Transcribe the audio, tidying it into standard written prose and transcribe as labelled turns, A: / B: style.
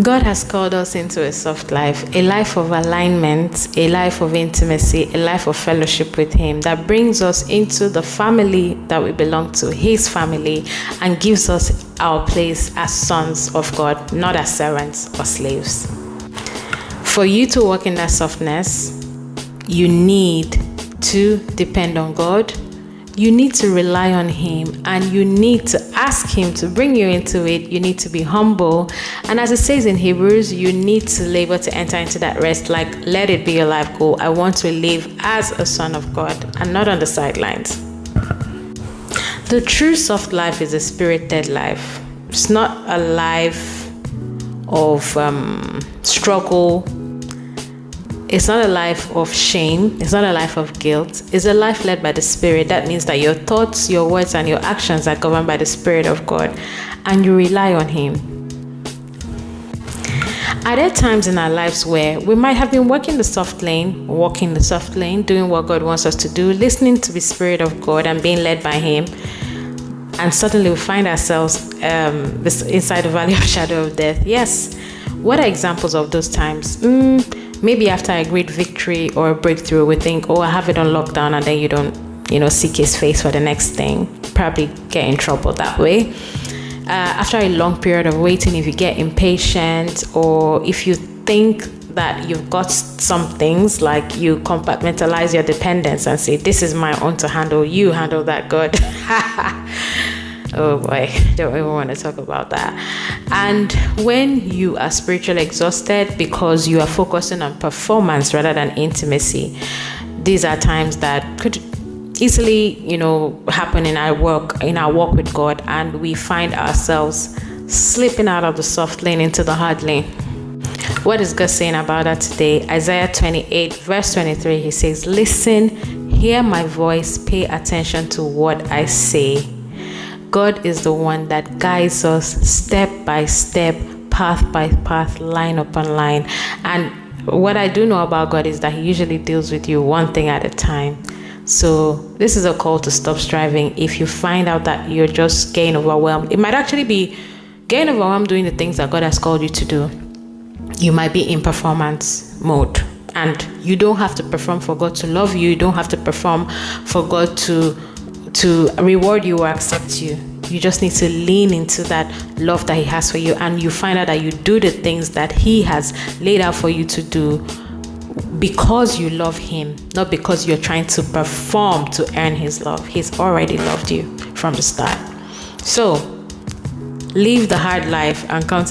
A: God has called us into a soft life, a life of alignment, a life of intimacy, a life of fellowship with Him that brings us into the family that we belong to, His family, and gives us our place as sons of God, not as servants or slaves. For you to walk in that softness, you need to depend on God. You need to rely on Him, and you need to ask Him to bring you into it. You need to be humble. And as it says in Hebrews, you need to labor to enter into that rest. Like, let it be your life goal. I want to live as a son of God and not on the sidelines. The true soft life is a spirit-led life. It's not a life of struggle. It's not a life of shame. It's not a life of guilt. It's a life led by the Spirit. That means that your thoughts, your words, and your actions are governed by the Spirit of God, and you rely on Him. Are there times in our lives where we might have been walking the soft lane, doing what God wants us to do, listening to the Spirit of God and being led by Him, and suddenly we find ourselves inside the valley of shadow of death? Yes. What are examples of those times? Maybe after a great victory or a breakthrough, we think, I have it on lockdown, and then you don't, seek His face for the next thing. Probably get in trouble that way. After a long period of waiting, if you get impatient, or if you think that you've got some things, like you compartmentalize your dependence and say, this is my own to handle, you handle that, God. Oh boy, don't even want to talk about that. And when you are spiritually exhausted because you are focusing on performance rather than intimacy, these are times that could easily, happen in our walk with God, and we find ourselves slipping out of the soft lane into the hard lane. What is God saying about that today? Isaiah 28 verse 23, He says, listen, hear my voice, pay attention to what I say. God is the one that guides us step by step, path by path, line upon line. And what I do know about God is that He usually deals with you one thing at a time. So this is a call to stop striving. If you find out that you're just getting overwhelmed, it might actually be getting overwhelmed doing the things that God has called you to do. You might be in performance mode, and you don't have to perform for God to love you. You don't have to perform for God to reward you or accept you. You just need to lean into that love that He has for you, and you find out that you do the things that He has laid out for you to do because you love Him, not because you're trying to perform to earn His love. He's already loved you from the start. So live the hard life and count it